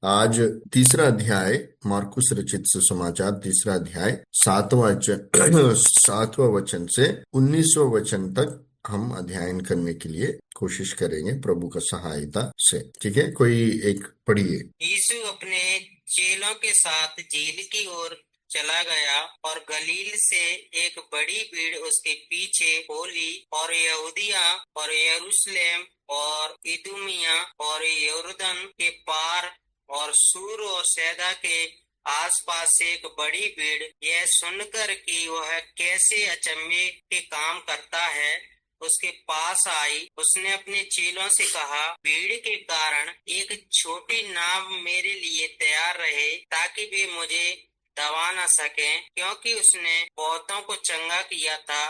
आज तीसरा अध्याय, मार्कुस रचित सुसमाचार तीसरा अध्याय, सातवां वचन से 19वां वचन तक हम अध्ययन करने के लिए कोशिश करेंगे प्रभु का सहायता से। ठीक है, कोई एक पढ़िए। यीशु अपने चेलों के साथ झील की ओर चला गया और गलील से एक बड़ी भीड़ उसके पीछे हो ली, और यहूदिया और यरूशलेम और इदुमिया और यरदन के पार और सूर और सैदा के आसपास से एक बड़ी भीड़ यह सुनकर कि वह कैसे अचंभे के काम करता है उसके पास आई। उसने अपने चेलों से कहा, भीड़ के कारण एक छोटी नाव मेरे लिए तैयार रहे ताकि वे मुझे दबा न सके, क्योंकि उसने बहुतों को चंगा किया था।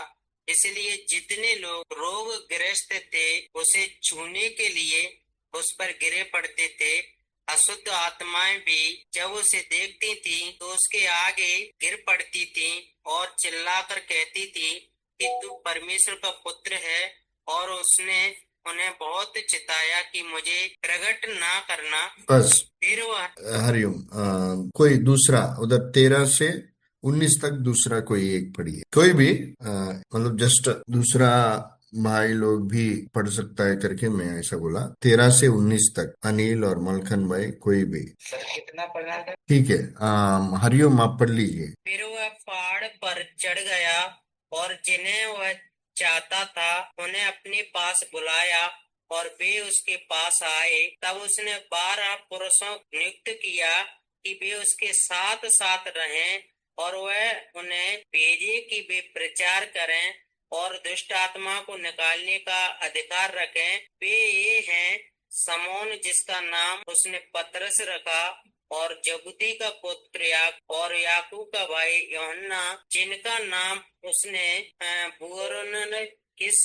इसलिए जितने लोग रोग ग्रस्त थे उसे छूने के लिए उस पर गिरे पड़ते थे। अशुद्ध आत्माएं भी जब उसे देखती थी तो उसके आगे गिर पड़ती थी और चिल्लाकर कहती थी कि तू परमेश्वर का पुत्र है, और उसने उन्हें बहुत चिताया कि मुझे प्रकट ना करना। बस। फिर वह हरिओम। कोई दूसरा उधर 13 से 19 तक दूसरा कोई एक पढ़िए, कोई भी मतलब जस्ट दूसरा भाई लोग भी पढ़ सकता है करके मैं ऐसा बोला। 13 से 19 तक अनिल और मलखन भाई कोई भी। सर कितना पढ़ना था? ठीक है, हरिओम आप पढ़ लीजिए। फिर वह पहाड़ पर चढ़ गया और जिन्हें वह चाहता था उन्हें अपने पास बुलाया, और वे उसके पास आए। तब उसने 12 पुरुषों को नियुक्त किया कि वे उसके साथ साथ रहें, और वह उन्हें भेजे कि वे प्रचार करें और दुष्ट आत्मा को निकालने का अधिकार रखें। वे ये हैं, समौन जिसका नाम उसने पतरस रखा, और जबूदी का पुत्र और याकूब का भाई यूहन्ना, जिनका नाम उसने बुअरनकिस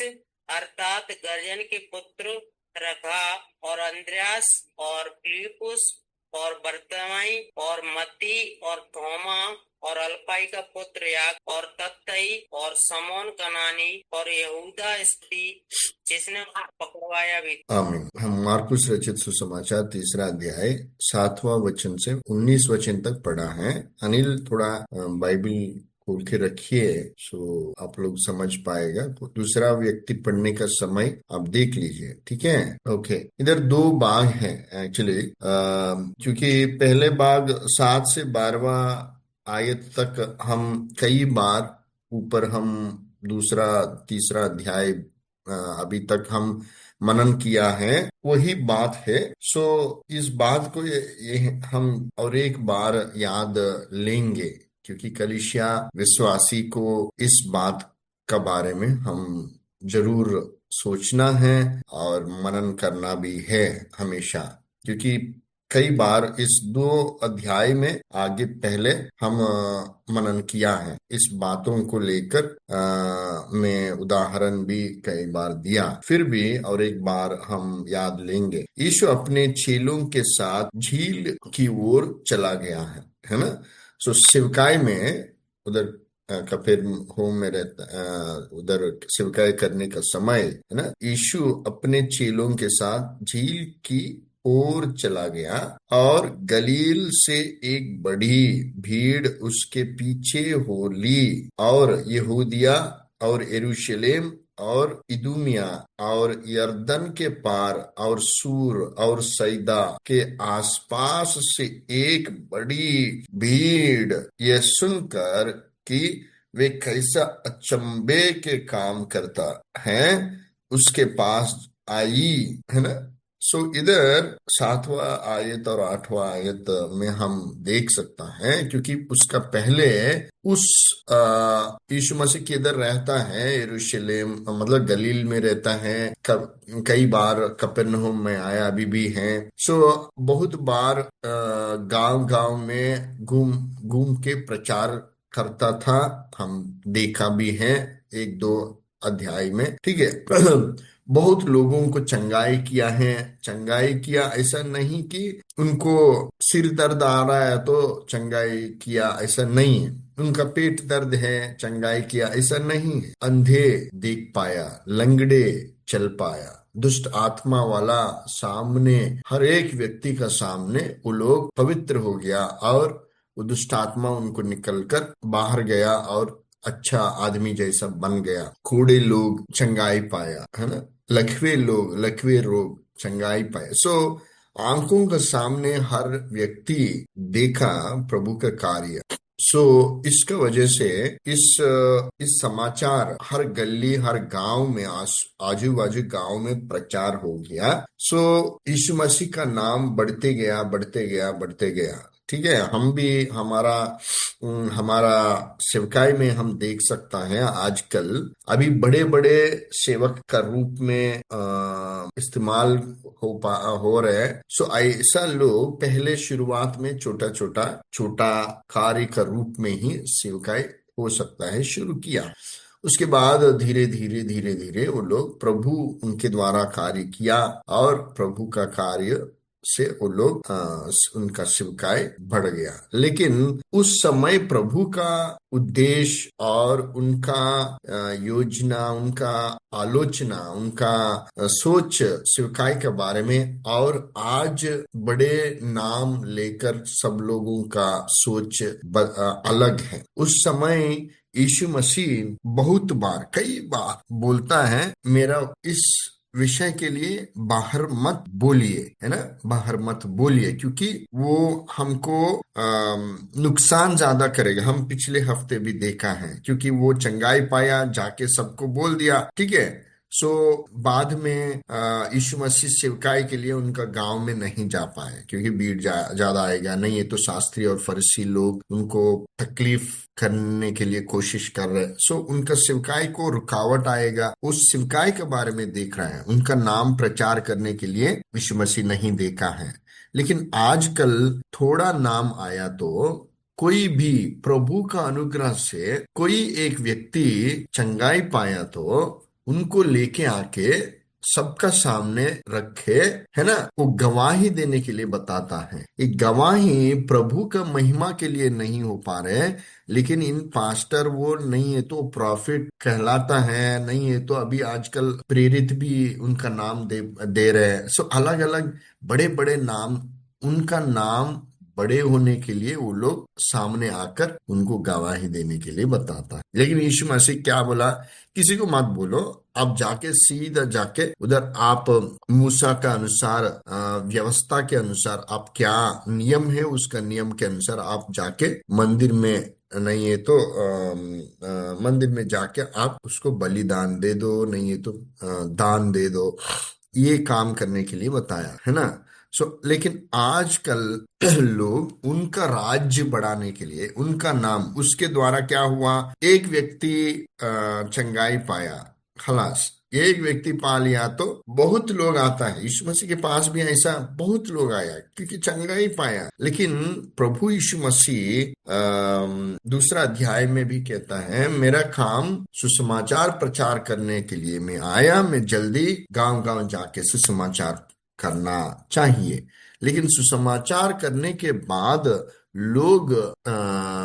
अर्थात गर्जन के पुत्र रखा, और अंद्रयास और फिलिप्पुस और बरतमाई और मत्ती और थोमा और अल्फाई का पुत्र याकूब और तत्तई और समौन कनानी और यहूदा स्त्री जिसने पकड़वाया भी। आमीन। हम मार्कुस रचित सुसमाचार तीसरा अध्याय 7वां वचन से 19 वचन तक पढ़ा है। अनिल थोड़ा बाइबल खोल के रखिए, सो आप लोग समझ पाएगा। दूसरा व्यक्ति पढ़ने का समय आप देख लीजिए, ठीक है। ओके, इधर दो भाग हैं एक्चुअली, क्योंकि पहले भाग 7 से 12वां आयत तक हम कई बार ऊपर हम दूसरा तीसरा अध्याय अभी तक हम मनन किया है, वही बात है। सो इस बात को ये हम और एक बार याद लेंगे, क्योंकि कलीसिया विश्वासी को इस बात का बारे में हम जरूर सोचना है और मनन करना भी है हमेशा। क्योंकि कई बार इस दो अध्याय में आगे पहले हम मनन किया है इस बातों को लेकर, मैं उदाहरण भी कई बार दिया, फिर भी और एक बार हम याद लेंगे। यीशु अपने चेलों के साथ झील की ओर चला गया है ना। सो सिवकाई में उधर कफरनहूम में रहता, उधर सिवकाई करने का समय है ना। यीशु अपने चेलों के साथ झील की ओर चला गया और गलील से एक बड़ी भीड़ उसके पीछे हो ली, और यहूदिया और यरूशलेम और इदुमिया और यरदन के पार और सूर और सैदा के आसपास से एक बड़ी भीड़ यह सुनकर कि वे कैसा अचंभे के काम करता है उसके पास आई, है ना। सो इधर 7वां आयत और 8वां आयत में हम देख सकता है, क्योंकि उसका पहले उस यीशु मसीह के इधर रहता है यरूशलेम, मतलब गलील में रहता है। कई बार कफरनहूम में आया, अभी भी है। सो बहुत बार गांव गांव में घूम घूम के प्रचार करता था, हम देखा भी है एक दो अध्याय में, ठीक है। बहुत लोगों को चंगाई किया है। चंगाई किया ऐसा नहीं कि उनको सिर दर्द आ रहा है तो चंगाई किया, ऐसा नहीं है। उनका पेट दर्द है, चंगाई किया, ऐसा नहीं है। अंधे देख पाया, लंगड़े चल पाया, दुष्ट आत्मा वाला सामने, हर एक व्यक्ति का सामने वो लोग पवित्र हो गया, और वो दुष्ट आत्मा उनको निकलकर बाहर गया और अच्छा आदमी जैसा बन गया। कोढ़े लोग चंगाई पाया, है ना, लकवे लोग, लकवे रोग चंगाई पाए। सो आंखों के सामने हर व्यक्ति देखा प्रभु का कार्य। सो इसका वजह से इस समाचार हर गली हर गांव में, आजू बाजू गांव में प्रचार हो गया। सो यीशु मसीह का नाम बढ़ते गया, बढ़ते गया, बढ़ते गया। ठीक है, हम भी हमारा सेवकाई में हम देख सकता है आजकल अभी बड़े बड़े सेवक का रूप में इस्तेमाल हो रहे हैं। सो ऐसा लोग पहले शुरुआत में छोटा छोटा छोटा कार्य का रूप में ही सेवकाई हो सकता है शुरू किया। उसके बाद धीरे धीरे धीरे धीरे वो लोग प्रभु उनके द्वारा कार्य किया, और प्रभु का कार्य से वो लोग उनका सेवकाई बढ़ गया। लेकिन उस समय प्रभु का उद्देश्य और उनका योजना, उनका आलोचना, उनका सोच सेवकाई के बारे में, और आज बड़े नाम लेकर सब लोगों का सोच अलग है। उस समय यीशु मसीह बहुत बार, कई बार बोलता है, मेरा इस विषय के लिए बाहर मत बोलिए, है ना, बाहर मत बोलिए, क्योंकि वो हमको नुकसान ज्यादा करेगा। हम पिछले हफ्ते भी देखा है, क्योंकि वो चंगाई पाया, जाके सबको बोल दिया, ठीक है। सो बाद में यीशु मसीह सेवकाई के लिए उनका गांव में नहीं जा पाए, क्योंकि भीड़ ज्यादा आएगा। नहीं, ये तो शास्त्री और फरीसी लोग उनको तकलीफ करने के लिए कोशिश कर रहे, सो उनका सेवकाई को रुकावट आएगा। उस सेवकाई के बारे में देख रहे हैं, उनका नाम प्रचार करने के लिए यीशु मसीह नहीं देखा है। लेकिन आजकल थोड़ा नाम आया तो कोई भी प्रभु का अनुग्रह से कोई एक व्यक्ति चंगाई पाया तो उनको लेके आके सबका सामने रखे, है ना, वो गवाही देने के लिए बताता है। ये गवाही प्रभु का महिमा के लिए नहीं हो पा रहे, लेकिन इन पास्टर वो नहीं है तो प्रॉफिट कहलाता है, नहीं है तो अभी आजकल प्रेरित भी उनका नाम दे रहे हैं। सो अलग अलग बड़े बड़े नाम, उनका नाम बड़े होने के लिए वो लोग सामने आकर उनको गवाही देने के लिए बताता है। लेकिन यीशु मसीह क्या बोला, किसी को मत बोलो, आप जाके सीधा जाके उधर आप मूसा का अनुसार, व्यवस्था के अनुसार, आप क्या नियम है उसका नियम के अनुसार आप जाके मंदिर में, नहीं है तो मंदिर में जाके आप उसको बलिदान दे दो, नहीं है तो दान दे दो। ये काम करने के लिए बताया, है ना। लेकिन आजकल लोग उनका राज्य बढ़ाने के लिए, उनका नाम, उसके द्वारा क्या हुआ, एक व्यक्ति चंगाई पाया, खलास, एक व्यक्ति पा लिया तो बहुत लोग आता है। यीशु मसीह के पास भी ऐसा बहुत लोग आया, क्योंकि चंगाई पाया। लेकिन प्रभु यीशु मसीह दूसरा अध्याय में भी कहता है, मेरा काम सुसमाचार प्रचार करने के लिए मैं आया, मैं जल्दी गांव गांव जाके सुसमाचार करना चाहिए। लेकिन सुसमाचार करने के बाद लोग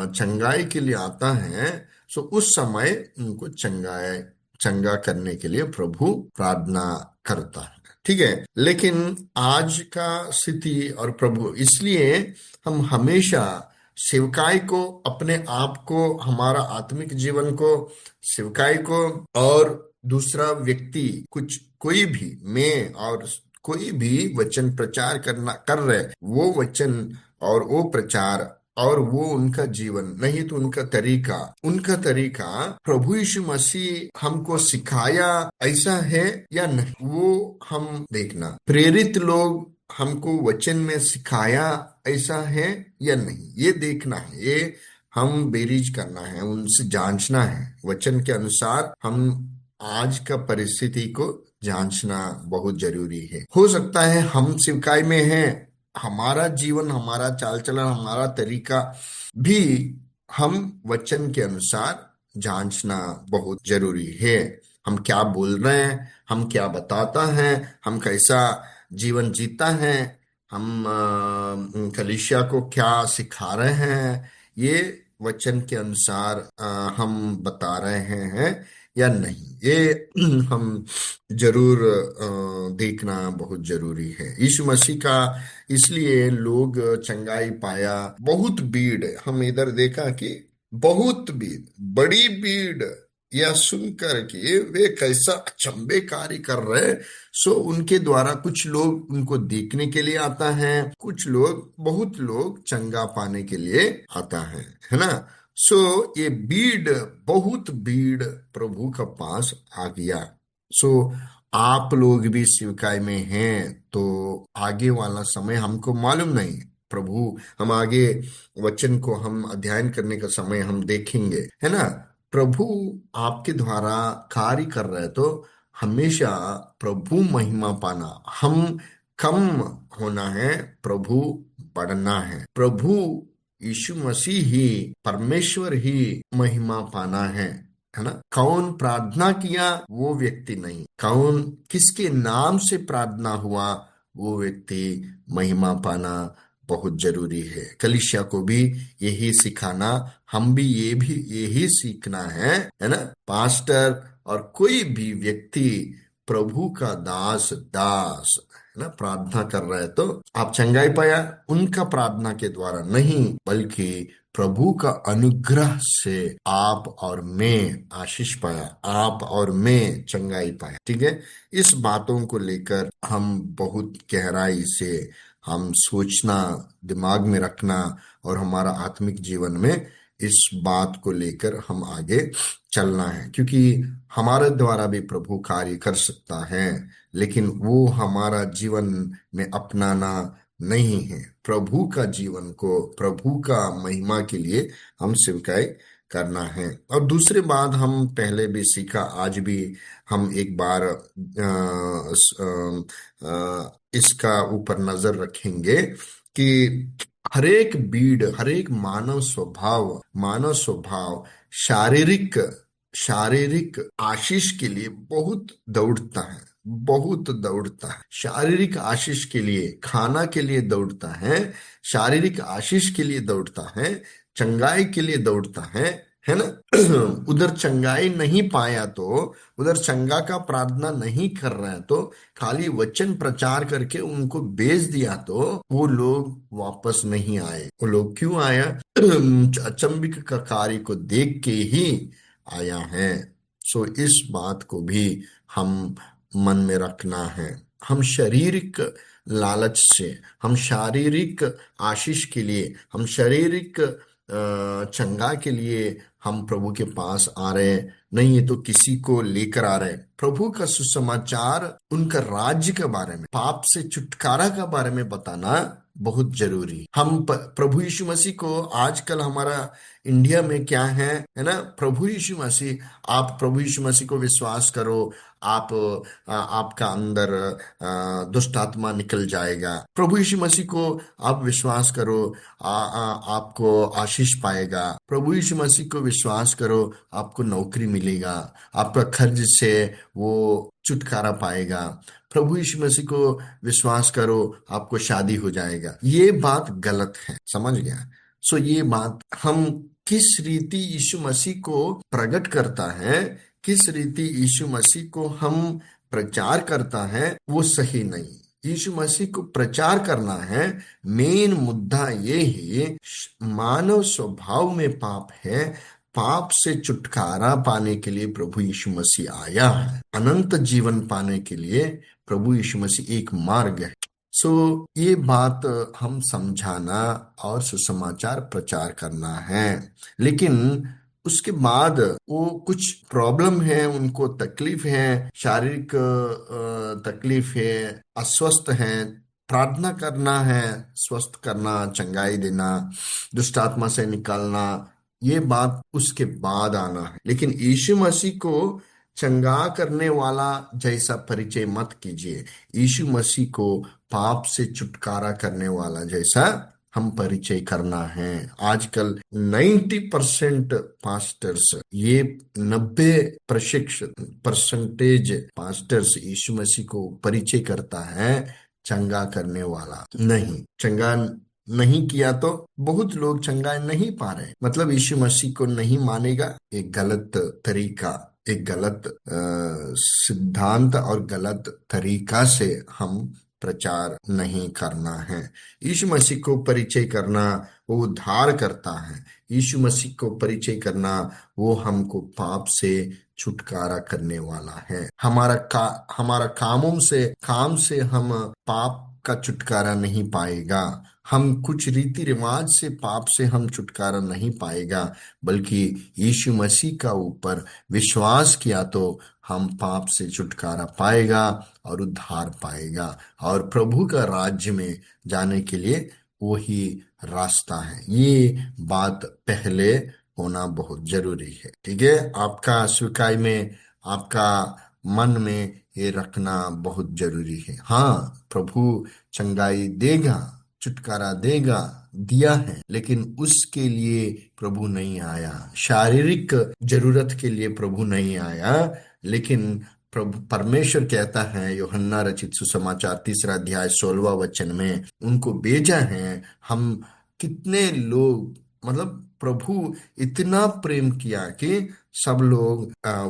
चंगाई के लिए आता है, सो उस समय उनको चंगा करने के लिए प्रभु प्रार्थना करता है, ठीक है। लेकिन आज का स्थिति और प्रभु, इसलिए हम हमेशा सेवकाई को, अपने आप को, हमारा आत्मिक जीवन को, सेवकाई को, और दूसरा व्यक्ति कुछ, कोई भी, मैं और कोई भी वचन प्रचार कर रहे, वो वचन और वो प्रचार और वो उनका जीवन, नहीं तो उनका तरीका प्रभु यीशु मसीह हमको सिखाया ऐसा है या नहीं, वो हम देखना। प्रेरित लोग हमको वचन में सिखाया ऐसा है या नहीं, ये देखना है, ये हम बेरीज करना है, उनसे जांचना है। वचन के अनुसार हम आज का परिस्थिति को जांचना बहुत जरूरी है। हो सकता है हम सेवकाई में हैं, हमारा जीवन, हमारा चाल चलन, हमारा तरीका भी हम वचन के अनुसार जांचना बहुत जरूरी है। हम क्या बोल रहे हैं, हम क्या बताता है, हम कैसा जीवन जीता है, हम कलीसिया को क्या सिखा रहे हैं, ये वचन के अनुसार हम बता रहे हैं या नहीं, ये हम जरूर देखना बहुत जरूरी है। यीशु मसीह का इसलिए लोग चंगाई पाया, बहुत भीड़, हम इधर देखा कि बहुत भीड़, बड़ी भीड़, यह सुनकर कि वे कैसा अचंभेकारी कर रहे। सो उनके द्वारा कुछ लोग उनको देखने के लिए आता है, कुछ लोग, बहुत लोग चंगा पाने के लिए आता है ना। सो ये भीड़, बहुत भीड़ प्रभु का पास आ गया। सो आप लोग भी शिवकाय में हैं तो आगे वाला समय हमको मालूम नहीं। प्रभु, हम आगे वचन को हम अध्ययन करने का समय हम देखेंगे, है ना। प्रभु आपके द्वारा कार्य कर रहे तो हमेशा प्रभु महिमा पाना, हम कम होना है, प्रभु बढ़ना है। प्रभु यीशु मसीह ही, परमेश्वर ही महिमा पाना है ना। कौन प्रार्थना किया वो व्यक्ति नहीं, कौन किसके नाम से प्रार्थना हुआ वो व्यक्ति महिमा पाना बहुत जरूरी है। कलीसिया को भी यही सिखाना, हम भी ये भी यही सीखना है ना। पास्टर और कोई भी व्यक्ति प्रभु का दास, दास है ना, प्रार्थना कर रहे हैं तो आप चंगाई पाया उनका प्रार्थना के द्वारा नहीं, बल्कि प्रभु का अनुग्रह से आप और मैं आशीष पाया, आप और मैं चंगाई पाया। ठीक है, इस बातों को लेकर हम बहुत गहराई से हम सोचना, दिमाग में रखना, और हमारा आत्मिक जीवन में इस बात को लेकर हम आगे चलना है। क्योंकि हमारे द्वारा भी प्रभु कार्य कर सकता है, लेकिन वो हमारा जीवन में अपनाना नहीं है। प्रभु का जीवन को प्रभु का महिमा के लिए हम स्वीकार करना है। और दूसरी बात हम पहले भी सीखा, आज भी हम एक बार इसका ऊपर नजर रखेंगे कि हरेक भीड़, हरेक मानव स्वभाव शारीरिक शारीरिक आशीष के लिए बहुत दौड़ता है, बहुत दौड़ता है। शारीरिक आशीष के लिए, खाना के लिए दौड़ता है, शारीरिक आशीष के लिए दौड़ता है, चंगाई के लिए दौड़ता है ना। उधर चंगाई नहीं पाया तो, उधर चंगा का प्रार्थना नहीं कर रहे हैं तो, खाली वचन प्रचार करके उनको बेच दिया तो वो लोग वापस नहीं आए। वो लोग क्यों आया? अचंभिक का कार्य को देख के ही आया है। सो इस बात को भी हम मन में रखना है। हम शारीरिक लालच से, हम शारीरिक आशीष के लिए, हम शारीरिक चंगा के लिए हम प्रभु के पास आ रहे हैं, नहीं ये तो किसी को लेकर आ रहे हैं। प्रभु का सुसमाचार, उनका राज्य के बारे में, पाप से छुटकारा के बारे में बताना बहुत जरूरी। हम प्रभु यीशु मसीह को, आजकल हमारा इंडिया में क्या है ना, प्रभु यीशु मसीह, आप प्रभु यीशु मसीह को विश्वास करो, आप आपका अंदर दुष्ट आत्मा निकल जाएगा। प्रभु यीशु मसीह को आप विश्वास करो, आपको आशीष पाएगा। प्रभु यीशु मसीह को विश्वास करो, आपको नौकरी मिलेगा, आपका खर्च से वो छुटकारा पाएगा। प्रभु यीशु मसीह को विश्वास करो, आपको शादी हो जाएगा। ये बात गलत है, समझ गया। सो ये बात हम किस रीति यीशु मसीह को प्रकट करता है, किस रीति यीशु मसीह को हम प्रचार करता है, वो सही नहीं। यीशु मसीह को प्रचार करना है, मेन मुद्दा ये है, मानव स्वभाव में पाप है, पाप से छुटकारा पाने के लिए प्रभु यीशु मसीह आया है, अनंत जीवन पाने के लिए प्रभु यीशु मसीह एक मार्ग है। सो ये बात हम समझाना और सुसमाचार प्रचार करना है। लेकिन उसके बाद वो कुछ प्रॉब्लम है, उनको तकलीफ है, शारीरिक तकलीफ है, अस्वस्थ है, प्रार्थना करना है, स्वस्थ करना, चंगाई देना, दुष्ट आत्मा से निकालना, ये बात उसके बाद आना है। लेकिन यीशु मसीह को चंगा करने वाला जैसा परिचय मत कीजिए, यीशु मसीह को पाप से छुटकारा करने वाला जैसा हम परिचय करना है। आजकल 90% पास्टर्स, ये 90% पास्टर्स यीशु मसीह को परिचय करता है चंगा करने वाला नहीं। चंगा नहीं किया तो बहुत लोग चंगा नहीं पा रहे, मतलब यीशु मसीह को नहीं मानेगा, एक गलत तरीका एक गलत सिद्धांत और गलत तरीका से हम प्रचार नहीं करना है। यीशु मसीह को परिचय करना वो उद्धार करता है। यीशु मसीह को परिचय करना वो हमको पाप से छुटकारा करने वाला है। हमारा काम से हम पाप का छुटकारा नहीं पाएगा। हम कुछ रीति रिवाज से पाप से हम छुटकारा नहीं पाएगा, बल्कि यीशु मसीह का ऊपर विश्वास किया तो हम पाप से छुटकारा पाएगा और उद्धार पाएगा। और प्रभु का राज्य में जाने के लिए वही रास्ता है। ये बात पहले होना बहुत जरूरी है। ठीक है, आपका स्वीकार में, आपका मन में ये रखना बहुत जरूरी है। हाँ, प्रभु चंगाई देगा, छुटकारा देगा, दिया है, लेकिन उसके लिए प्रभु नहीं आया। शारीरिक जरूरत के लिए प्रभु नहीं आया, लेकिन प्रभु परमेश्वर कहता है यूहन्ना रचित सुसमाचार 3 अध्याय 16 वचन में, उनको भेजा है। हम कितने लोग, मतलब प्रभु इतना प्रेम किया कि सब लोग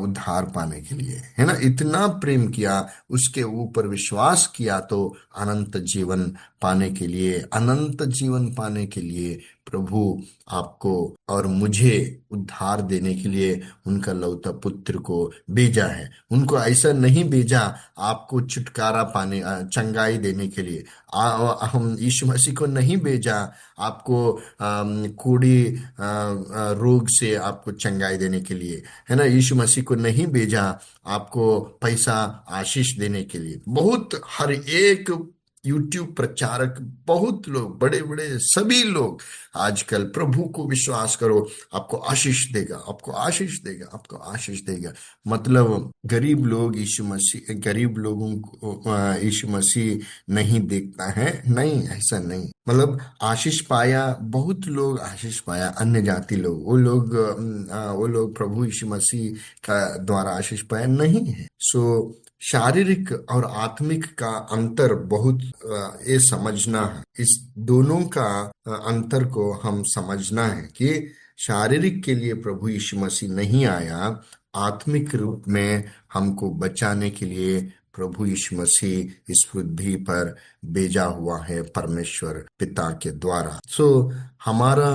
उद्धार पाने के लिए, है ना, इतना प्रेम किया, उसके ऊपर विश्वास किया तो अनंत जीवन पाने के लिए, अनंत जीवन पाने के लिए प्रभु आपको और मुझे उद्धार देने के लिए उनका लौता पुत्र को भेजा है। उनको ऐसा नहीं भेजा आपको छुटकारा पाने, चंगाई देने के लिए। हम यीशु मसीह को नहीं भेजा आपको कोढ़ी रोग से आपको चंगाई देने के लिए, है ना। यीशु मसीह को नहीं भेजा आपको पैसा आशीष देने के लिए। बहुत हर एक यूट्यूब प्रचारक, बहुत लोग, बड़े बड़े सभी लोग आजकल प्रभु को विश्वास करो, आपको आशीष देगा, आपको आशीष देगा, आपको आशीष देगा। मतलब गरीब लोग यीशु मसीह, गरीब लोगों को यीशु मसीह नहीं देखता है, नहीं, ऐसा नहीं। मतलब आशीष पाया, बहुत लोग आशीष पाया, अन्य जाति लोग, वो लोग प्रभु यीशु मसीह का द्वारा आशीष पाया नहीं है। सो शारीरिक और आत्मिक का अंतर बहुत ये समझना है। इस दोनों का अंतर को हम समझना है कि शारीरिक के लिए प्रभु यीशु मसीह नहीं आया, आत्मिक रूप में हमको बचाने के लिए प्रभु यीशु मसीह इस पृथ्वी पर भेजा हुआ है परमेश्वर पिता के द्वारा। सो हमारा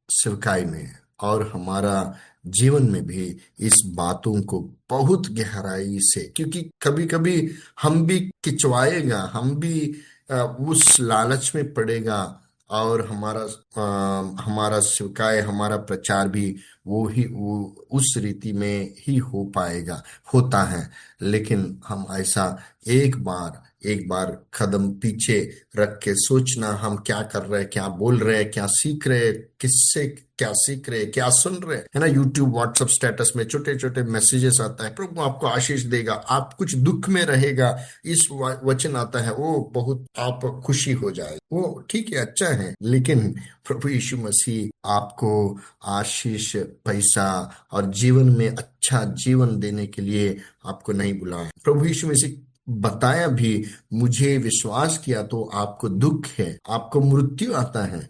सेवकाई में और हमारा जीवन में भी इस बातों को बहुत गहराई से, क्योंकि कभी कभी हम भी खिंचवाएगा, हम भी उस लालच में पड़ेगा, और हमारा सेवकाई, हमारा प्रचार भी वो उस रीति में ही हो पाएगा, होता है। लेकिन हम ऐसा एक बार कदम पीछे रख के सोचना, हम क्या कर रहे हैं, क्या बोल रहे हैं, क्या सीख रहे हैं, किससे क्या सीख रहे हैं, क्या सुन रहे हैं, है ना। यूट्यूब व्हाट्सएप स्टेटस में छोटे छोटे मैसेजेस आता है, प्रभु आपको आशीष देगा, आप कुछ दुख में रहेगा, इस वचन आता है, वो बहुत आप खुशी हो जाए, वो ठीक है, अच्छा है। लेकिन प्रभु यीशु मसीह आपको आशीष, पैसा और जीवन में अच्छा जीवन देने के लिए आपको नहीं बुलाया। प्रभु यीशु मसीह बताया भी, मुझे विश्वास किया तो आपको दुख है, आपको मृत्यु आता है,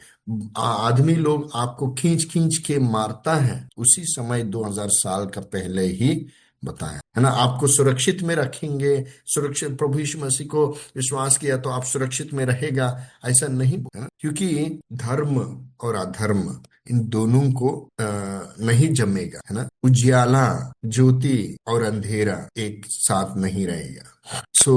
आदमी लोग आपको खींच खींच के मारता है। उसी समय 2000 साल का पहले ही बताया, है ना। आपको सुरक्षित में रखेंगे, सुरक्षित, प्रभु यीशु मसीह को विश्वास किया तो आप सुरक्षित में रहेगा, ऐसा नहीं, है ना। क्योंकि धर्म और अधर्म, इन दोनों को नहीं जमेगा, है ना। उजियाला, ज्योति और अंधेरा एक साथ नहीं रहेगा। सो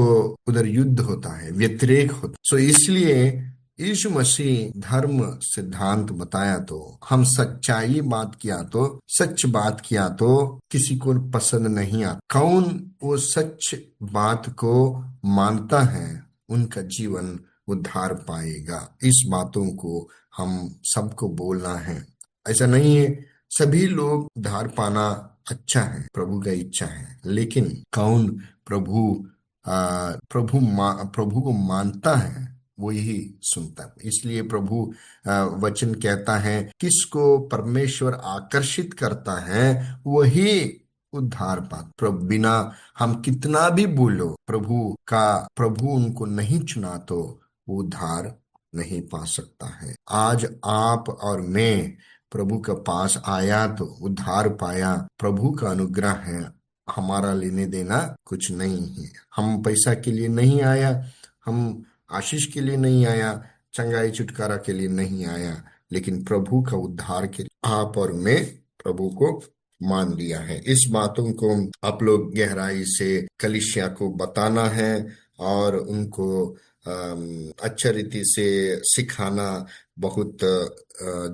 उधर युद्ध होता है, व्यतिरेक होता। सो इसलिए यीशु मसीह धर्म सिद्धांत बताया तो हम सच्चाई बात किया तो, सच बात किया तो किसी को पसंद नहीं आता। कौन वो सच बात को मानता है, उनका जीवन उद्धार पाएगा। इस बातों को हम सबको बोलना है। ऐसा नहीं है सभी लोग उद्धार पाना अच्छा है, प्रभु का इच्छा है, लेकिन कौन प्रभु को मानता है वो यही सुनता है। इसलिए प्रभु वचन कहता है, किसको परमेश्वर आकर्षित करता है वही उद्धार पाता। प्रभु बिना हम कितना भी बोलो, प्रभु उनको नहीं चुना तो वो उद्धार नहीं पा सकता है। आज आप और मैं प्रभु के पास आया तो उद्धार पाया, प्रभु का अनुग्रह है। हमारा लेने देना कुछ नहीं है। हम पैसा के लिए नहीं आया, हम आशीष के लिए नहीं आया, चंगाई छुटकारा के लिए नहीं आया, लेकिन प्रभु का उद्धार के लिए आप और मैं प्रभु को मान लिया है। इस बातों को आप लोग गहराई से कलीसिया को बताना है और उनको अच्छा रीति से सिखाना बहुत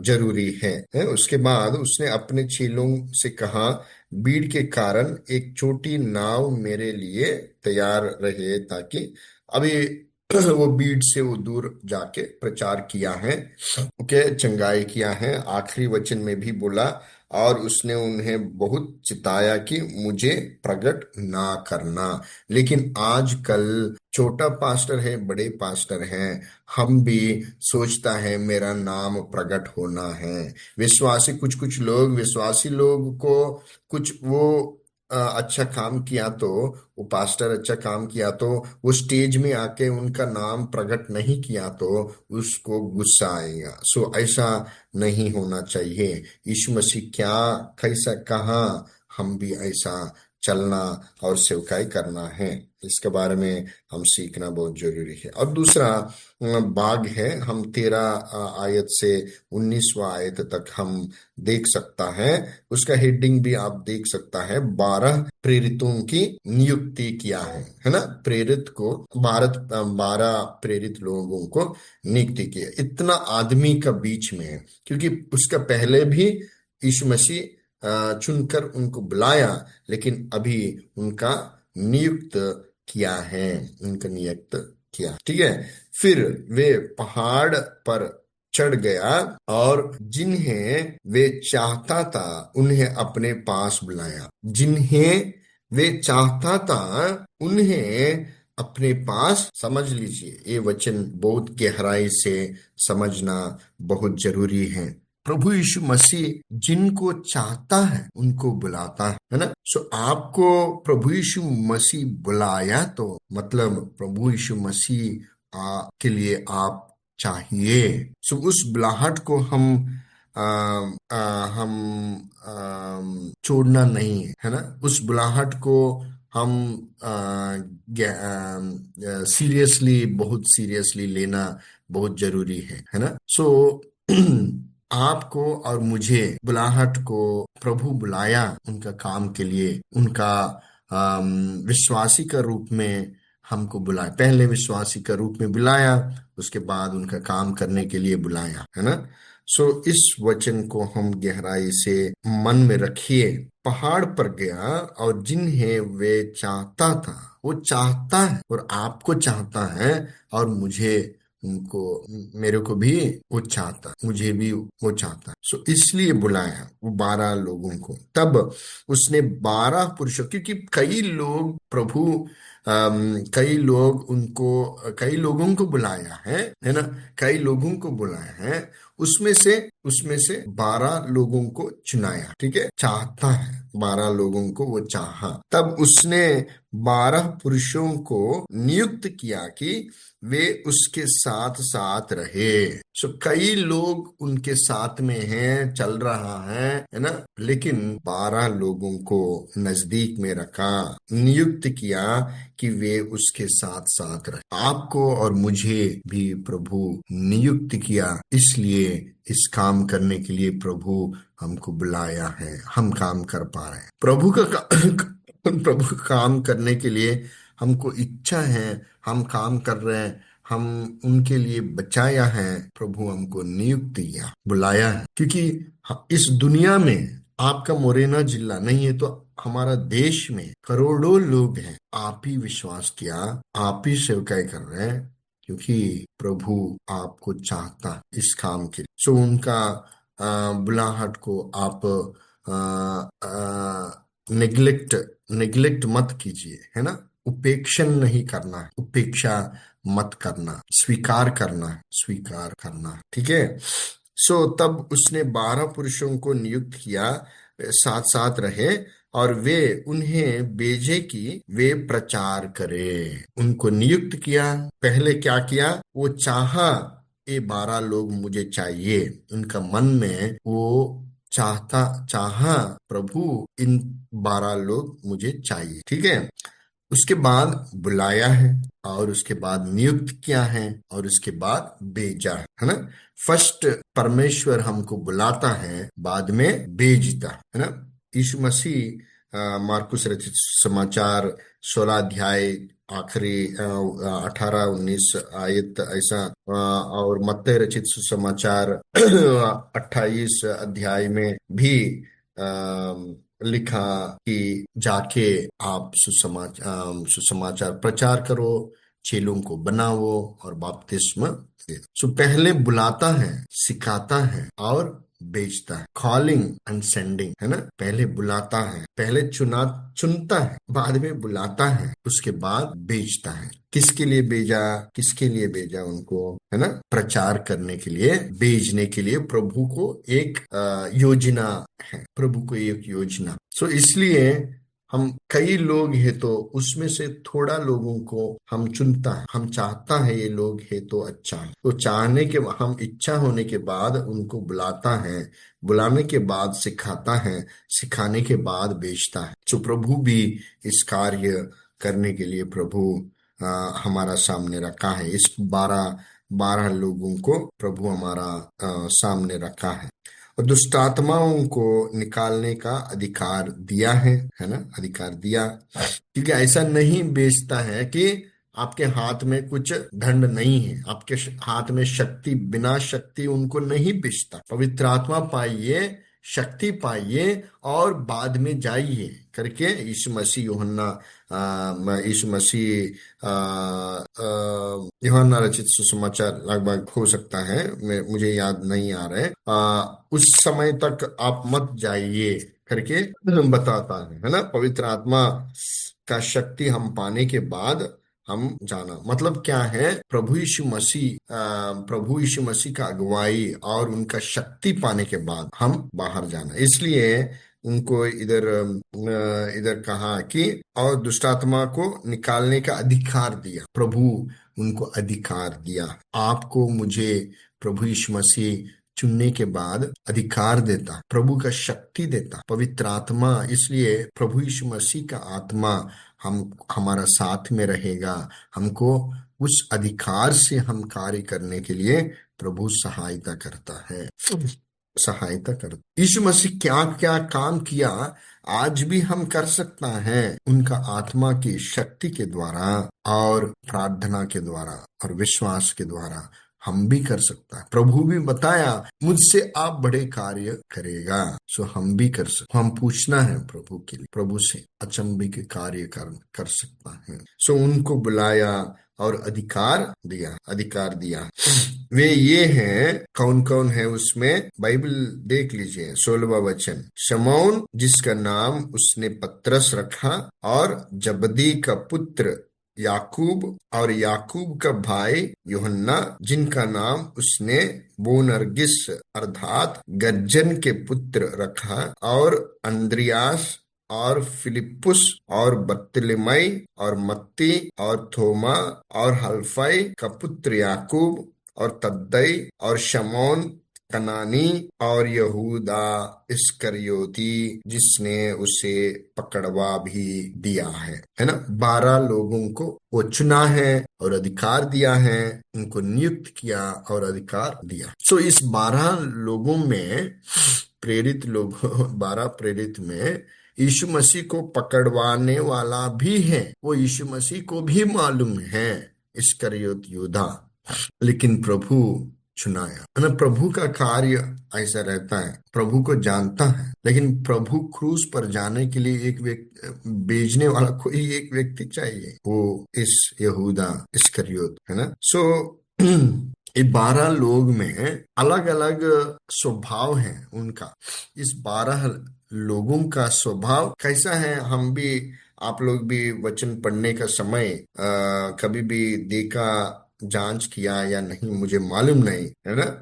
जरूरी है। उसके बाद उसने अपने चेलों से कहा, भीड़ के कारण एक छोटी नाव मेरे लिए तैयार रहे, ताकि अभी वो भीड़ से वो दूर जाके प्रचार किया है, ओके, चंगाई किया है। आखिरी वचन में भी बोला, और उसने उन्हें बहुत चिताया कि मुझे प्रकट ना करना। लेकिन आजकल छोटा पास्टर है, बड़े पास्टर हैं, हम भी सोचता है मेरा नाम प्रकट होना है। विश्वासी कुछ कुछ लोग, विश्वासी लोग को कुछ वो अच्छा काम किया तो, वो पास्टर अच्छा काम किया तो, वो स्टेज में आके उनका नाम प्रकट नहीं किया तो उसको गुस्सा आएगा। सो ऐसा नहीं होना चाहिए। यीशु मसीह क्या कैसा कहा, हम भी ऐसा चलना और सेवकाई करना है। इसके बारे में हम सीखना बहुत जरूरी है। और दूसरा भाग है, हम 13 आयत से 19वां आयत तक हम देख सकता है। उसका हेडिंग भी आप देख सकता है, 12 प्रेरितों की नियुक्ति किया है ना। प्रेरित को 12 प्रेरित लोगों को नियुक्ति किया। इतना आदमी का बीच में है, क्योंकि उसका पहले भी यीशु मसीह चुनकर उनको बुलाया, लेकिन अभी उनका नियुक्त किया है, उनका नियुक्त किया, ठीक है। फिर वे पहाड़ पर चढ़ गया और जिन्हें वे चाहता था उन्हें अपने पास बुलाया। जिन्हें वे चाहता था उन्हें अपने पास, समझ लीजिए ये वचन बहुत गहराई से समझना बहुत जरूरी है। प्रभु यीशु मसीह जिनको चाहता है उनको बुलाता है ना। सो आपको प्रभु यीशु मसीह बुलाया तो मतलब प्रभु यीशु मसीह के लिए आप चाहिए। सो उस बुलाहट को आ, हम छोड़ना नहीं है ना। उस बुलाहट को हम सीरियसली, बहुत सीरियसली लेना बहुत जरूरी है ना। सो आपको और मुझे बुलाहट को प्रभु बुलाया उनका काम के लिए, उनका विश्वासी का रूप में हमको बुलाया। पहले विश्वासी का रूप में बुलाया, उसके बाद उनका काम करने के लिए बुलाया, है ना। सो इस वचन को हम गहराई से मन में रखिए। पहाड़ पर गया और जिन्हें वे चाहता था, वो चाहता है और आपको चाहता है, और मुझे, उनको, मेरे को भी वो चाहता, मुझे भी वो चाहता। सो इसलिए बुलाया वो 12 लोगों को। तब उसने 12 पुरुषों, क्योंकि कई लोग प्रभु कई लोग उनको, कई लोगों को बुलाया है ना, कई लोगों को बुलाया है। उसमें से 12 लोगों को चुनाया, ठीक है। चाहता है 12 लोगों को वो चाहा। तब उसने 12 पुरुषों को नियुक्त किया कि वे उसके साथ साथ रहे। सो कई लोग उनके साथ में हैं, चल रहा है ना, लेकिन 12 लोगों को नजदीक में रखा, नियुक्त किया कि वे उसके साथ साथ रहे। आपको और मुझे भी प्रभु नियुक्त किया, इसलिए इस काम करने के लिए प्रभु हमको बुलाया है, हम काम कर पा रहे हैं। प्रभु का काम करने के लिए हमको इच्छा है, हम काम कर रहे हैं, हम उनके लिए बचाया है। प्रभु हमको नियुक्त किया, बुलाया है, क्योंकि इस दुनिया में आपका मोरेना जिला नहीं है तो हमारा देश में करोड़ों लोग हैं। आप ही विश्वास किया, आप ही सेवकाई कर रहे हैं, क्योंकि प्रभु आपको चाहता इस काम के लिए। सो उनका बुलाहट को आप नेग्लेक्ट नेग्लेक्ट मत कीजिए, है ना। उपेक्षण नहीं करना है, उपेक्षा मत करना, स्वीकार करना है, स्वीकार करना है, ठीक है। सो तब उसने 12 पुरुषों को नियुक्त किया, साथ साथ रहे, और वे उन्हें भेजे कि वे प्रचार करे। उनको नियुक्त किया। पहले क्या किया, वो चाहा ये 12 लोग मुझे चाहिए, उनका मन में वो चाहा प्रभु, इन 12 लोग मुझे चाहिए। ठीक है। उसके बाद बुलाया है, और उसके बाद नियुक्त किया है, और उसके बाद भेजा है ना। फर्स्ट परमेश्वर हमको बुलाता है, बाद में भेजता है ना। यीशु मसीह मार्कुस रचित समाचार 16 अध्याय आखिरी 18-19 आयत ऐसा, और मत्ती रचित सुसमाचार 28 अध्याय में भी लिखा कि जाके आप सुसमाचार प्रचार करो, चेलों को बनाओ और बपतिस्मा दे। सो पहले बुलाता है, सिखाता है और भेजता है। कॉलिंग एंड सेंडिंग है ना। पहले बुलाता है, पहले चुनता है, बाद में बुलाता है, उसके बाद भेजता है। किसके लिए भेजा? किसके लिए भेजा उनको, है ना? प्रचार करने के लिए, भेजने के लिए। प्रभु को एक योजना है, प्रभु को एक योजना। सो इसलिए हम कई लोग हैं, तो उसमें से थोड़ा लोगों को हम चुनता है, हम चाहता है ये लोग है तो अच्छा है, तो चाहने के, हम इच्छा होने के बाद उनको बुलाता है, बुलाने के बाद सिखाता है, सिखाने के बाद भेजता है। तो प्रभु भी इस कार्य करने के लिए प्रभु हमारा सामने रखा है। इस 12 लोगों को प्रभु हमारा सामने रखा है, और दुष्ट आत्माओं को निकालने का अधिकार दिया है ना। अधिकार दिया, क्योंकि ऐसा नहीं बेचता है कि आपके हाथ में कुछ दंड नहीं है, आपके हाथ में शक्ति, बिना शक्ति उनको नहीं बेचता। पवित्र आत्मा पाइए, शक्ति पाइए, और बाद में जाइए करके यीशु मसीह यीशु मसीह यूहन्ना रचित सुसमाचार लगभग हो सकता है, मुझे याद नहीं आ रहा है, उस समय तक आप मत जाइए करके बताता है ना। पवित्र आत्मा का शक्ति हम पाने के बाद हम जाना, मतलब क्या है? प्रभु यीशु मसीह का अगुवाई और उनका शक्ति पाने के बाद हम बाहर जाना। इसलिए उनको इधर कहा कि और दुष्टात्मा को निकालने का अधिकार दिया। प्रभु उनको अधिकार दिया। आपको मुझे प्रभु यीशु मसीह चुनने के बाद अधिकार देता, प्रभु का शक्ति देता, पवित्र आत्मा। इसलिए प्रभु यीशु मसीह का आत्मा हमारा साथ में रहेगा, हमको उस अधिकार से हम कार्य करने के लिए प्रभु सहायता करता है, सहायता कर। यीशु मसीह क्या क्या काम किया, आज भी हम कर सकता है, उनका आत्मा की शक्ति के द्वारा और प्रार्थना के द्वारा और विश्वास के द्वारा हम भी कर सकता है। प्रभु भी बताया, मुझसे आप बड़े कार्य करेगा। सो हम भी कर सकते, हम पूछना है प्रभु के लिए, प्रभु से अचंभे के कार्य कर सकता है। सो उनको बुलाया और अधिकार दिया। वे ये हैं, कौन कौन है उसमें? बाइबल देख लीजिए, 16वां वचन। शमौन, जिसका नाम उसने पतरस रखा, और जबदी का पुत्र याकूब, और याकूब का भाई यूहन्ना, जिनका नाम उसने बोनर्गिस अर्थात गर्जन के पुत्र रखा, और अंद्रियास, और फिलिपुस, और बर्तिलमई, और मत्ती, और थोमा, और हल्फई का पुत्र याकूब, और तद्दई, और शमौन कनानी, और यहूदा इस्करियोती, जिसने उसे पकड़वा भी दिया है ना। 12 लोगों को वो चुना है और अधिकार दिया है, उनको नियुक्त किया और अधिकार दिया। सो इस 12 लोगों में, प्रेरित लोग 12 प्रेरित में यीशु मसीह को पकड़वाने वाला भी है। वो यीशु मसीह को भी मालूम है, इस्करियोत यूदा, लेकिन प्रभु चुनाया है ना। प्रभु का कार्य ऐसा रहता है, प्रभु को जानता है, लेकिन प्रभु क्रूस पर जाने के लिए एक व्यक्ति, भेजने वाला कोई एक व्यक्ति चाहिए, वो इस यहूदा इस्करियोत है ना। सो ये 12 लोग में अलग अलग स्वभाव है उनका। इस 12 लोगों का स्वभाव कैसा है? हम भी, आप लोग भी वचन पढ़ने का समय कभी भी देखा, जांच किया या नहीं, मुझे मालूम नहीं है ना।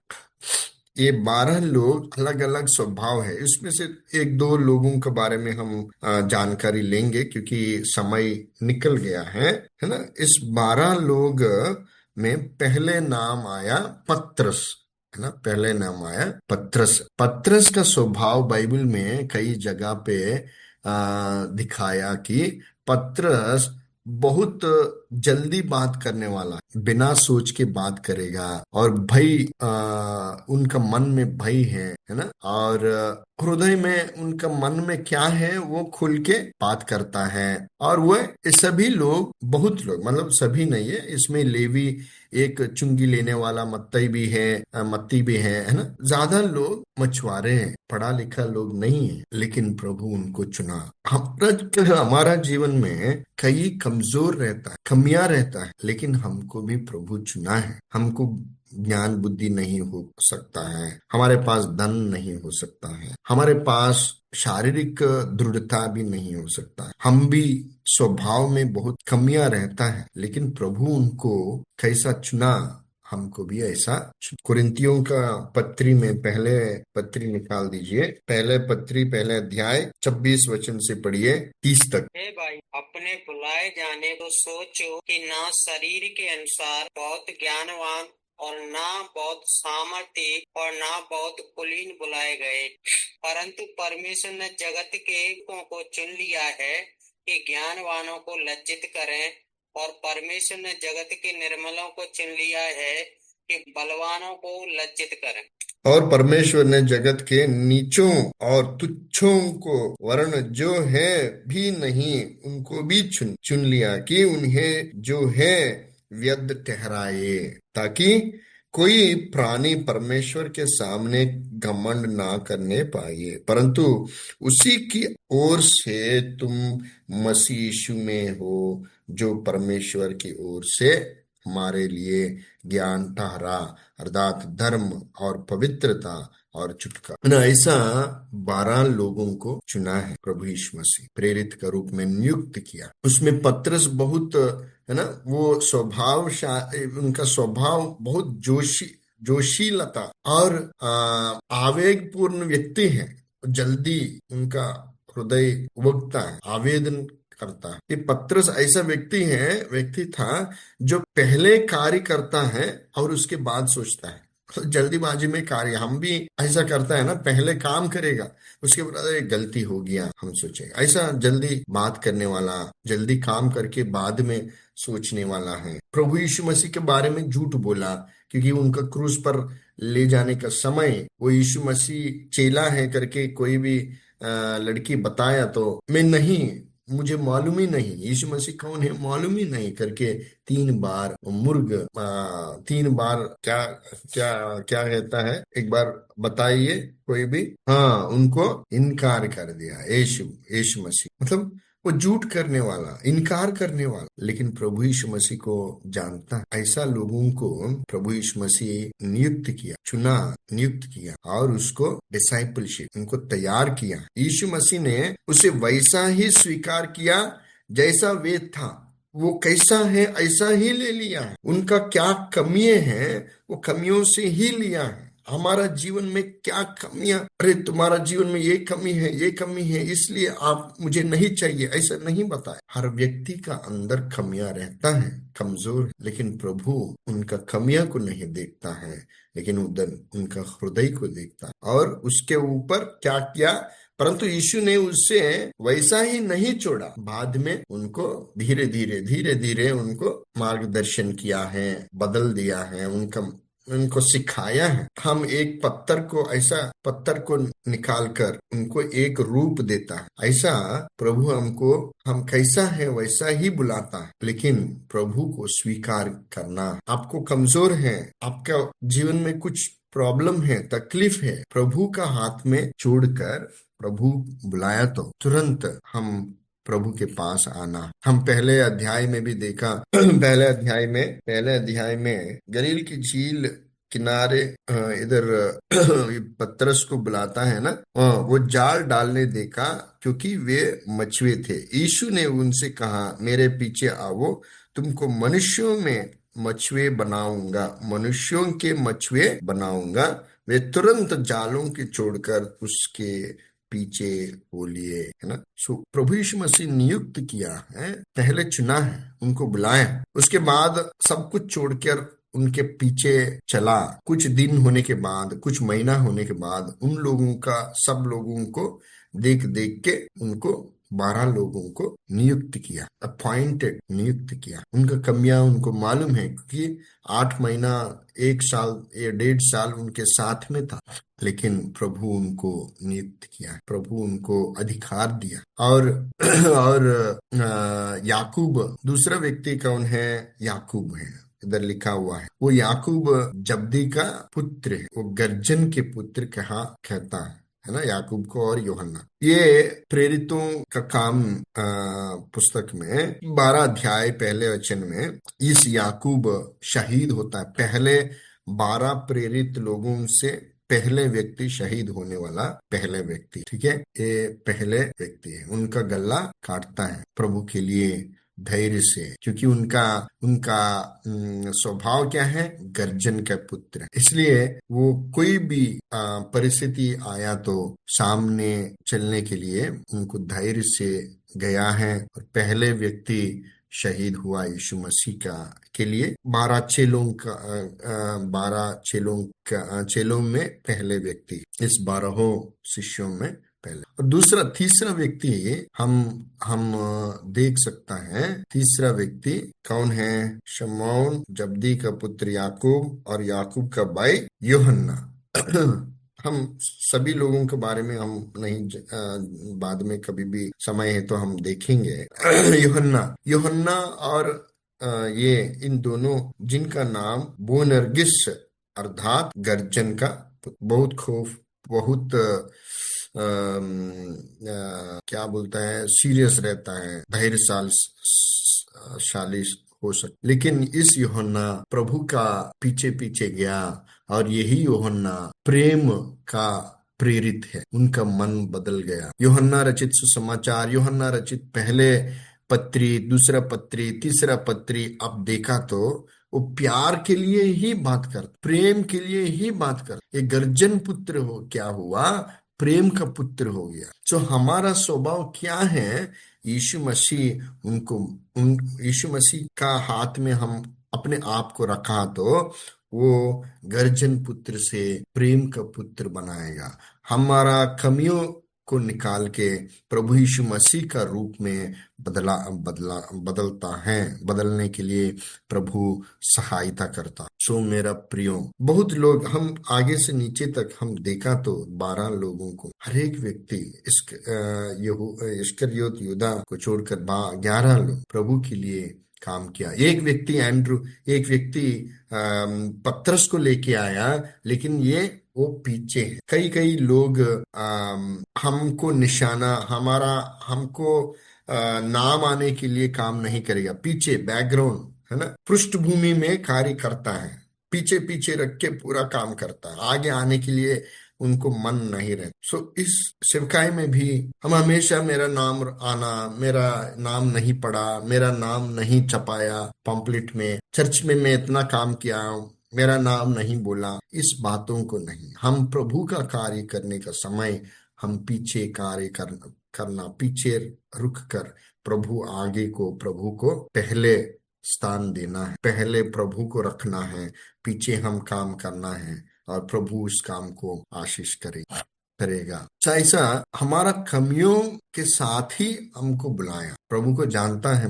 ये 12 लोग अलग अलग स्वभाव है। इसमें से 1-2 लोगों के बारे में हम जानकारी लेंगे, क्योंकि समय निकल गया है ना। इस 12 लोग में पहले नाम आया पतरस। है ना। पहले नाम आया पत्रस। पत्रस का स्वभाव बाइबल में कई जगह पे दिखाया कि पत्रस बहुत जल्दी बात करने वाला, बिना सोच के बात करेगा, और भय, उनका मन में भय है ना। और हृदय में उनका मन में क्या है वो खुल के बात करता है। और वह सभी लोग, बहुत लोग, मतलब सभी नहीं है इसमें, लेवी, एक चुंगी लेने वाला मत्ती भी है, मत्ती भी है ना। ज्यादा लोग मछुआरे हैं, पढ़ा लिखा लोग नहीं है, लेकिन प्रभु उनको चुना। हमारा जीवन में कई कमजोर रहता है, कमियां रहता है, लेकिन हमको भी प्रभु चुना है। हमको ज्ञान बुद्धि नहीं हो सकता है, हमारे पास धन नहीं हो सकता है, हमारे पास शारीरिक दृढ़ता भी नहीं हो सकता है, हम भी स्वभाव में बहुत कमियां रहता है, लेकिन प्रभु उनको कैसा चुना, हमको भी ऐसा। कुरिन्तियों का पत्री में, पहले पत्री निकाल दीजिए, पहले पत्री पहले अध्याय 26 वचन से पढ़िए 30 तक। हे भाई, अपने बुलाए जाने को सोचो कि ना शरीर के अनुसार बहुत ज्ञानवान और ना बहुत सामर्थी और ना बहुत कुलीन बुलाए गए, परंतु परमेश्वर ने जगत के को चुन लिया है कि ज्ञानवानों को लज्जित करें, और परमेश्वर ने जगत के निर्मलों को चुन लिया है कि बलवानों को लज्जित करें। और परमेश्वर ने जगत के नीचों और तुच्छों को, वर्ण जो है भी नहीं, उनको भी चुन चुन लिया कि उन्हें जो है व्यर्थ ठहराए, ताकि कोई प्राणी परमेश्वर के सामने घमंड ना करने पाए, परंतु उसी की ओर से तुम मसीह यीशु में हो, जो परमेश्वर की ओर से हमारे लिए ज्ञान ठहरा, अर्थात धर्म और पवित्रता और छुटकारा। ना ऐसा 12 लोगों को चुना है प्रभु यीशु मसीह, प्रेरित का रूप में नियुक्त किया। उसमें पत्रस बहुत, है ना, वो स्वभाव, उनका स्वभाव बहुत जोशीलता और आवेगपूर्ण व्यक्ति है। जल्दी उनका हृदय उबकता है, आवेदन करता है। ये पत्रस ऐसा व्यक्ति था जो पहले कार्य करता है और उसके बाद सोचता है। तो जल्दीबाजी में कार्य, हम भी ऐसा करता है ना, पहले काम करेगा, उसके बाद अरे गलती हो गया हम सोचेगा। ऐसा जल्दी बात करने वाला, जल्दी काम करके बाद में सोचने वाला है। प्रभु यीशु मसीह के बारे में झूठ बोला, क्योंकि उनका क्रूस पर ले जाने का समय, वो यीशु मसीह चेला है करके कोई भी लड़की बताया तो मैं नहीं, मुझे मालूम ही नहीं यीशु मसीह कौन है, मालूम ही नहीं करके 3 बार मुर्ग, 3 बार क्या क्या क्या कहता है, एक बार बताइए कोई भी, हाँ, उनको इनकार कर दिया। यीशु यीशु मसीह मतलब वो झूठ करने वाला, इनकार करने वाला, लेकिन प्रभु यीशु मसीह को जानता है। ऐसा लोगों को प्रभु यीशु मसीह नियुक्त किया, चुना, नियुक्त किया, और उसको डिसाइपलशिप, उनको तैयार किया। यीशु मसीह ने उसे वैसा ही स्वीकार किया जैसा वे था, वो कैसा है ऐसा ही ले लिया है। उनका क्या कमियां हैं वो कमियों से ही लिया है। हमारा जीवन में क्या कमियां, अरे तुम्हारा जीवन में ये कमी है, ये कमी है, इसलिए आप मुझे नहीं चाहिए, ऐसा नहीं बताया। हर व्यक्ति का अंदर कमियां रहता है, कमजोर है, लेकिन प्रभु उनका कमियां को नहीं देखता है, लेकिन उधर उनका हृदय को देखता है। और उसके ऊपर क्या किया, परंतु यीशु ने उससे वैसा ही नहीं छोड़ा, बाद में उनको धीरे धीरे उनको मार्गदर्शन किया है, बदल दिया है, उनको सिखाया है। हम एक पत्थर को, ऐसा पत्थर को निकाल कर उनको एक रूप देता है, ऐसा प्रभु हमको, हम कैसा है वैसा ही बुलाता है, लेकिन प्रभु को स्वीकार करना। आपको कमजोर है, आपका जीवन में कुछ प्रॉब्लम है, तकलीफ है, प्रभु का हाथ में छोड़कर प्रभु बुलाया तो तुरंत हम प्रभु के पास आना। हम पहले अध्याय में भी देखा पहले अध्याय में गलील की झील किनारे इधर पतरस को बुलाता है ना, वो जाल डालने देखा, क्योंकि वे मछुए थे। यीशु ने उनसे कहा, मेरे पीछे आओ, तुमको मनुष्यों के मछुए बनाऊंगा। वे तुरंत जालों के छोड़कर उसके पीछे हो लिए, है ना। प्रभु यीशु मसीह नियुक्त किया है, पहले चुना है, उनको बुलाया, उसके बाद सब कुछ छोड़कर उनके पीछे चला। कुछ दिन होने के बाद, कुछ महीना होने के बाद उन लोगों का, सब लोगों को देख देख के उनको 12 लोगों को नियुक्त किया, अपॉइंटेड, नियुक्त किया। उनका कमियां उनको मालूम है, क्योंकि 8 महीना, 1 साल या 1.5 साल उनके साथ में था। लेकिन प्रभु उनको नियुक्त किया, प्रभु उनको अधिकार दिया। और और याकूब, दूसरा व्यक्ति कौन है? याकूब है, इधर लिखा हुआ है। वो याकूब जब्दी का पुत्र है, वो गर्जन के पुत्र कहा कहता है ना याकूब को, और यूहन्ना। ये प्रेरितों का काम पुस्तक में 12 अध्याय पहले वचन में इस याकूब शहीद होता है। पहले 12 प्रेरित लोगों से पहले व्यक्ति, शहीद होने वाला पहले व्यक्ति, ठीक है, ये पहले व्यक्ति है। उनका गला काटता है प्रभु के लिए धैर्य से, क्योंकि उनका उनका स्वभाव क्या है? गर्जन का पुत्र। इसलिए वो कोई भी परिस्थिति आया तो सामने चलने के लिए उनको धैर्य से गया है। और पहले व्यक्ति शहीद हुआ यीशु मसीह का के लिए। 12 चेलों का 12 चेलों में पहले व्यक्ति, इस 12 शिष्यों में पहले। और दूसरा, तीसरा व्यक्ति हम देख सकता है। तीसरा व्यक्ति कौन है? शमौन जब्दी का पुत्र याकूब और याकूब का भाई यूहन्ना। हम सभी लोगों के बारे में हम नहीं बाद में कभी भी समय है तो हम देखेंगे। यूहन्ना यूहन्ना और ये इन दोनों, जिनका नाम बोनर्गिस अर्थात गर्जन का, बहुत खौफ, बहुत क्या बोलता है, सीरियस रहता है, धैर्यशाली हो सकता। लेकिन इस यूहन्ना प्रभु का पीछे पीछे गया, और यही यूहन्ना प्रेम का प्रेरित है। उनका मन बदल गया। यूहन्ना रचित सुसमाचार, यूहन्ना रचित पहले पत्री, दूसरा पत्री, तीसरा पत्री, अब देखा तो वो प्यार के लिए ही बात कर, प्रेम के लिए ही बात कर। एक गर्जन पुत्र हो, क्या हुआ? प्रेम का पुत्र हो गया। तो हमारा स्वभाव क्या है? यीशु मसीह यीशु मसीह का हाथ में हम अपने आप को रखा तो वो गर्जन पुत्र से प्रेम का पुत्र बनाएगा। हमारा कमियों को निकाल के प्रभु यीशु मसीह का रूप में बदलता है। बदलने के लिए प्रभु सहायता करता। सो मेरा प्रियो, बहुत लोग, हम आगे से नीचे तक हम देखा तो 12 लोगों को, हर एक व्यक्ति इस्करियोत यहूदा को छोड़कर 11 लोग प्रभु के लिए काम किया। एक व्यक्ति एंड्रू, एक व्यक्ति पतरस को लेके आया, लेकिन ये वो पीछे है। कई कई लोग हमको निशाना, हमको नाम आने के लिए काम नहीं करेगा, पीछे बैकग्राउंड है ना, पृष्ठभूमि में कार्य करता है, पीछे पीछे रख के पूरा काम करता है, आगे आने के लिए उनको मन नहीं रहता। सो इस सेवकाई में भी हम हमेशा मेरा नाम आना, मेरा नाम नहीं पड़ा, मेरा नाम नहीं छपाया पंपलेट में, चर्च में मैं इतना काम किया, मेरा नाम नहीं बोला, इस बातों को नहीं। हम प्रभु का कार्य करने का समय हम पीछे कार्य करना, पीछे रुक कर प्रभु को पहले स्थान देना है, पहले प्रभु को रखना है, पीछे हम काम करना है, और प्रभु इस काम को आशीष करेगा। ऐसा हमारा कमियों के साथ ही हमको बुलाया। प्रभु को जानता है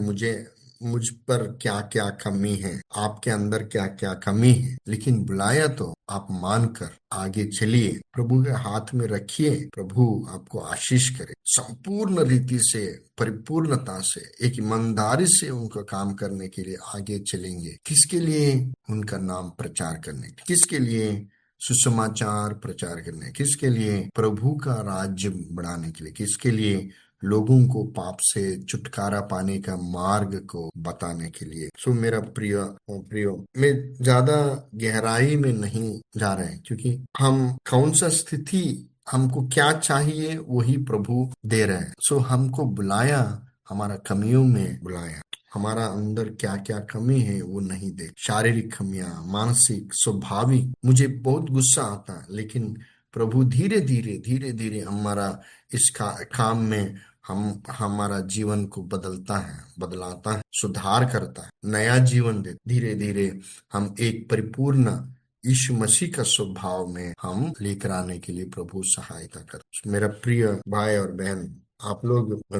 मुझ पर क्या क्या कमी है, आपके अंदर क्या क्या कमी है, लेकिन बुलाया तो आप मानकर आगे चलिए, प्रभु के हाथ में रखिए, प्रभु आपको आशीष करे। संपूर्ण रीति से, परिपूर्णता से, एक ईमानदारी से उनका काम करने के लिए आगे चलेंगे। किसके लिए? उनका नाम प्रचार करने, किसके लिए? सुसमाचार प्रचार करने, किसके लिए? प्रभु का राज्य बढ़ाने के लिए, किसके लिए? लोगों को पाप से छुटकारा पाने का मार्ग को बताने के लिए। सो मेरा प्रियो, मैं ज्यादा गहराई में नहीं जा रहे हैं, क्योंकि हम कौन सा स्थिति, हमको क्या चाहिए वही प्रभु दे रहे हैं। सो हमको बुलाया, हमारा कमियों में बुलाया, हमारा अंदर क्या क्या कमी है वो नहीं दे। शारीरिक कमियां, मानसिक, स्वाभाविक, मुझे बहुत गुस्सा आता है, लेकिन प्रभु धीरे धीरे हमारा इस काम में हमारा जीवन को बदलता है, बदलाता है, सुधार करता है, नया जीवन दे। धीरे धीरे हम एक परिपूर्ण यीशु मसीह का स्वभाव में हम लेकर आने के लिए प्रभु सहायता कर। मेरा प्रिय भाई और बहन, आप लोग और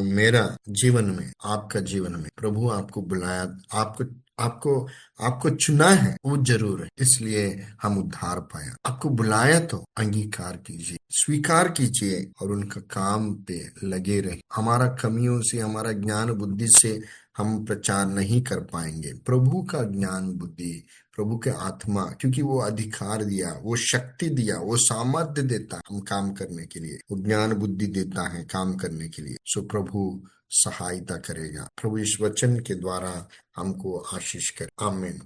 मेरा जीवन में, आपका जीवन में प्रभु आपको बुलाया, आपको आपको आपको चुना है, वो जरूर है, इसलिए हम उद्धार पाया। आपको बुलाया तो अंगीकार कीजिए, स्वीकार कीजिए और उनका काम पे लगे रहे। हमारा कमियों से, हमारा ज्ञान बुद्धि से हम प्रचार नहीं कर पाएंगे। प्रभु का ज्ञान बुद्धि, प्रभु के आत्मा, क्योंकि वो अधिकार दिया, वो शक्ति दिया, वो सामर्थ्य देता है हम काम करने के लिए, वो ज्ञान बुद्धि देता है काम करने के लिए। सो प्रभु सहायता करेगा। प्रभु इस वचन के द्वारा हमको आशीष करे। आमीन।